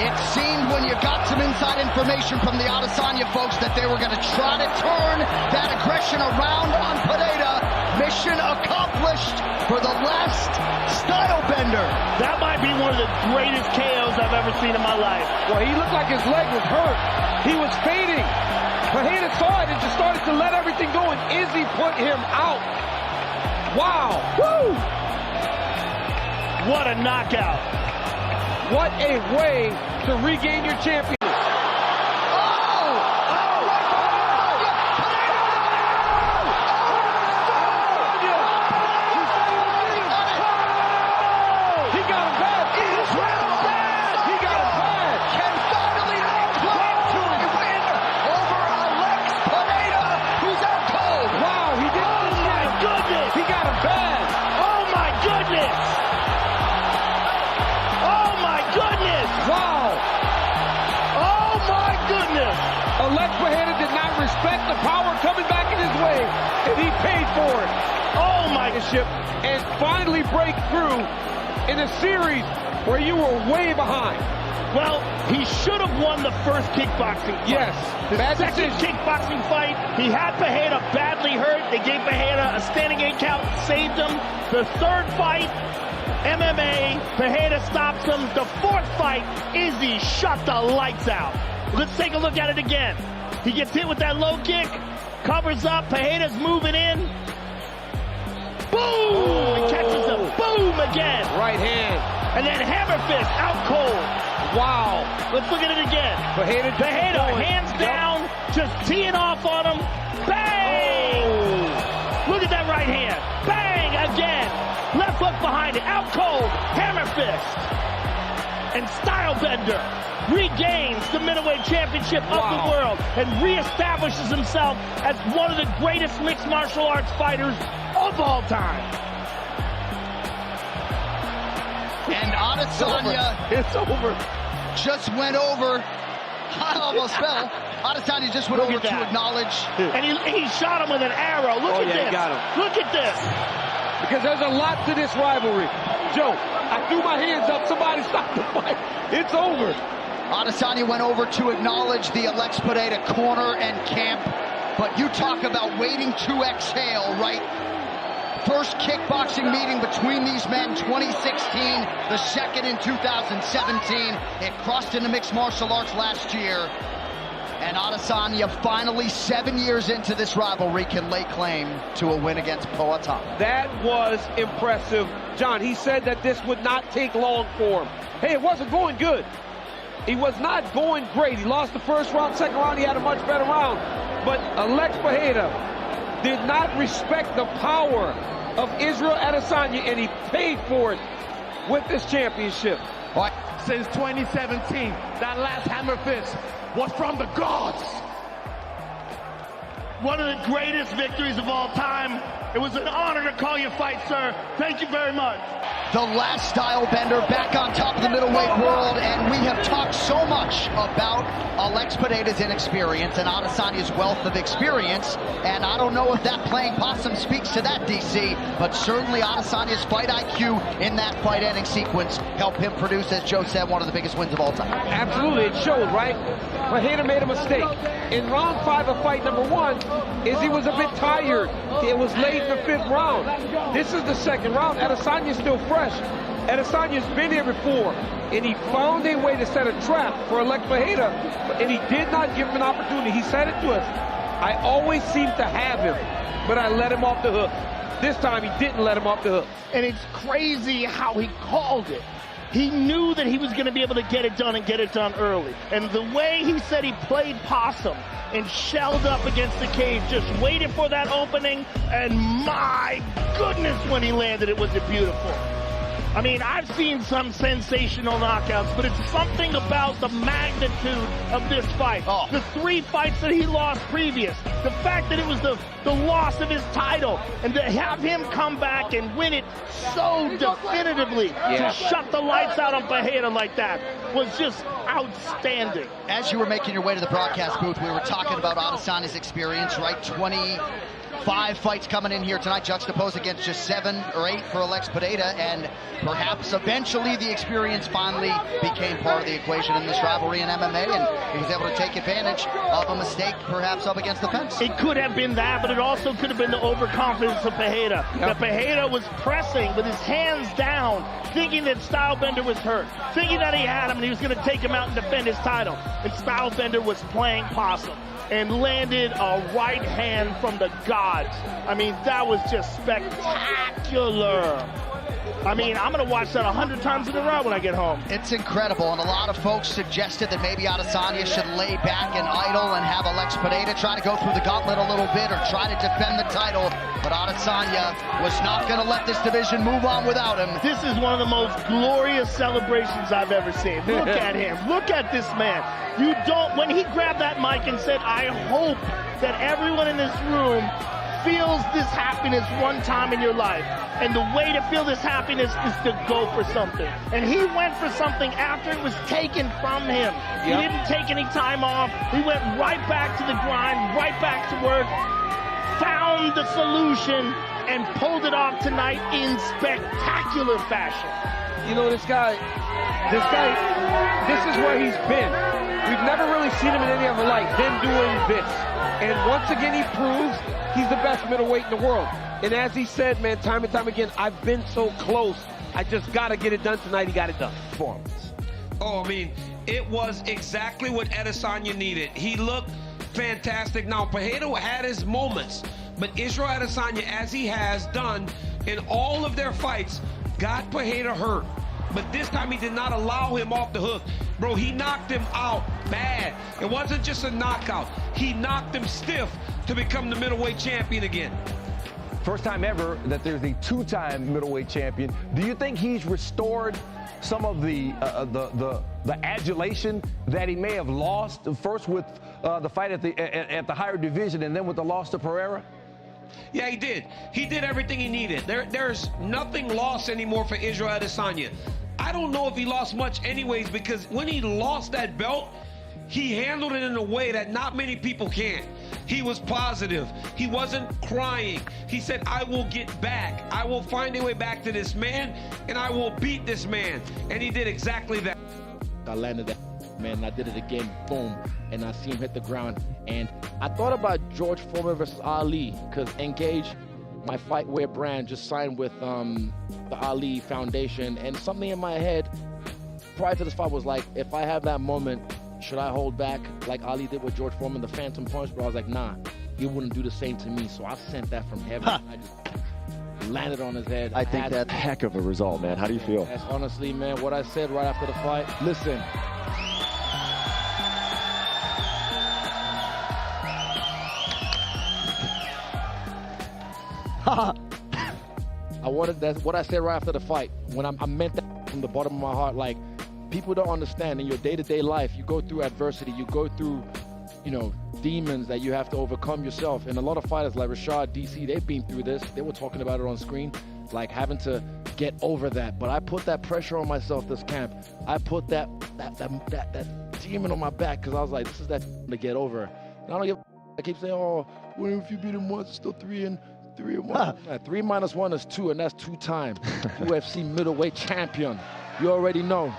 It seemed when you got some inside information from the Adesanya folks that they were going to try to turn that aggression around on Pereira. Mission accomplished for the last stylebender. That might be one of the greatest KOs I've ever seen in my life. Well, he looked like his leg was hurt. He was fading. Pereira saw it and just started to let everything go, and Izzy put him out. Wow. Woo! What a knockout. What a way to regain your championship. Pereira did not respect the power coming back in his way, and he paid for it. Oh my ship, and finally break through in a series where you were way behind. Well, he should have won the first kickboxing fight. Yes. The second kickboxing fight, he had Pereira badly hurt. They gave Pereira a standing 8 count, saved him. The third fight, MMA, Pereira stops him. The fourth fight, Izzy shut the lights out. Let's take a look at it again. He gets hit with that low kick, covers up, Pereira's moving in. Boom! He catches him. Boom again. Right hand. And then hammer fist, out cold. Wow. Let's look at it again. Pereira, hands down, just teeing off on him. Bang! Oh. Look at that right hand. Bang again. Left hook behind it, out cold, hammer fist. And stylebender regains the middleweight championship of the world and reestablishes himself as one of the greatest mixed martial arts fighters of all time. And Adesanya it's over. Just went over. I almost fell. Adesanya just went over to acknowledge. And he shot him with an arrow. Look at this. He got him. Look at this. Because there's a lot to this rivalry. Joe, I threw my hands up. Somebody stop the fight. It's over. Adesanya went over to acknowledge the Alex Pereira corner and camp. But you talk about waiting to exhale, right? First kickboxing meeting between these men, 2016. The second in 2017. It crossed into mixed martial arts last year. And Adesanya, finally 7 years into this rivalry, can lay claim to a win against Poatan. That was impressive. John, he said that this would not take long for him. Hey, it wasn't going good. He was not going great. He lost the first round, second round, he had a much better round. But Alex Pereira did not respect the power of Israel Adesanya, and he paid for it with this championship. Since 2017, that last hammer fist was from the gods. One of the greatest victories of all time. It was an honor to call you fight, sir. Thank you very much. The last stylebender back on top of the middleweight world, and we have talked so much about Alex Pereira's inexperience and Adesanya's wealth of experience, and I don't know if that playing possum speaks to that, DC, but certainly Adesanya's fight IQ in that fight-ending sequence helped him produce, as Joe said, one of the biggest wins of all time. Absolutely, it showed, right? Pereira made a mistake. In round 5 of fight number 1, Izzy was a bit tired. It was late in the 5th round. This is the 2nd round. Adesanya's still fresh. Adesanya's been here before, and he found a way to set a trap for Alex Pereira, and he did not give him an opportunity. He said it to us. I always seem to have him, but I let him off the hook. This time, he didn't let him off the hook. And it's crazy how he called it. He knew that he was going to be able to get it done and get it done early. And the way he said he played possum and shelled up against the cage, just waited for that opening, and my goodness, when he landed, it was beautiful. I mean, I've seen some sensational knockouts, but it's something about the magnitude of this fight. The 3 fights that he lost previous, the fact that it was the loss of his title, and to have him come back and win it so definitively, to shut the lights out on Pereira like that, was just outstanding. As you were making your way to the broadcast booth, we were talking about Adesanya's experience, right? 5 fights coming in here tonight, juxtaposed against just 7 or 8 for Alex Pereira, and perhaps eventually the experience finally became part of the equation in this rivalry in MMA, and he was able to take advantage of a mistake perhaps up against the fence. It could have been that, but it also could have been the overconfidence of Pereira. That Pereira was pressing with his hands down, thinking that Stylebender was hurt, thinking that he had him and he was going to take him out and defend his title. And Stylebender was playing possum and landed a right hand from the gods. I mean, that was just spectacular. I mean, I'm going to watch that 100 times in a row when I get home. It's incredible, and a lot of folks suggested that maybe Adesanya should lay back and idle and have Alex Pereira try to go through the gauntlet a little bit or try to defend the title, but Adesanya was not going to let this division move on without him. This is one of the most glorious celebrations I've ever seen. Look at him. Look at this man. You don't, when he grabbed that mic and said, I hope that everyone in this room feels this happiness one time in your life. And the way to feel this happiness is to go for something. And he went for something after it was taken from him. He didn't take any time off. He went right back to the grind, right back to work, found the solution, and pulled it off tonight in spectacular fashion. You know, this guy, this is where he's been. We've never really seen him in any other light than doing this. And once again, he proves he's the best middleweight in the world. And as he said, man, time and time again, I've been so close. I just got to get it done tonight. He got it done for him. Oh, I mean, it was exactly what Adesanya needed. He looked fantastic. Now, Pereira had his moments, but Israel Adesanya, as he has done in all of their fights, got Pereira hurt. But this time he did not allow him off the hook. Bro, he knocked him out bad. It wasn't just a knockout. He knocked him stiff to become the middleweight champion again. First time ever that there's a 2-time middleweight champion. Do you think he's restored some of the adulation that he may have lost, first with the fight at the higher division and then with the loss to Pereira? Yeah, he did. He did everything he needed. There's nothing lost anymore for Israel Adesanya. I don't know if he lost much anyways, because when he lost that belt, he handled it in a way that not many people can. He was positive. He wasn't crying. He said, I will get back. I will find a way back to this man, and I will beat this man. And he did exactly that. I landed that, man, and I did it again, boom, and I see him hit the ground. And I thought about George Foreman versus Ali, because Engage, my fightwear brand, just signed with the Ali Foundation, and something in my head prior to this fight was like, if I have that moment, should I hold back like Ali did with George Foreman, the Phantom Punch? But I was like, nah, he wouldn't do the same to me. So I sent that from heaven. I just landed on his head. I think that's a heck of a result, man. How do you feel? That's honestly, man, what I said right after the fight. Listen. I wanted that, what I said right after the fight. When I meant that from the bottom of my heart. Like, people don't understand in your day-to-day life, you go through adversity, you go through, you know, demons that you have to overcome yourself. And a lot of fighters like Rashad, DC, they've been through this. They were talking about it on screen, like having to get over that. But I put that pressure on myself this camp. I put that demon on my back, because I was like, this is that to get over. And I don't give a I keep saying, oh, well, if you beat him once, it's still 3-1. 3 minus 1 is 2, and that's 2-time UFC middleweight champion. You already know.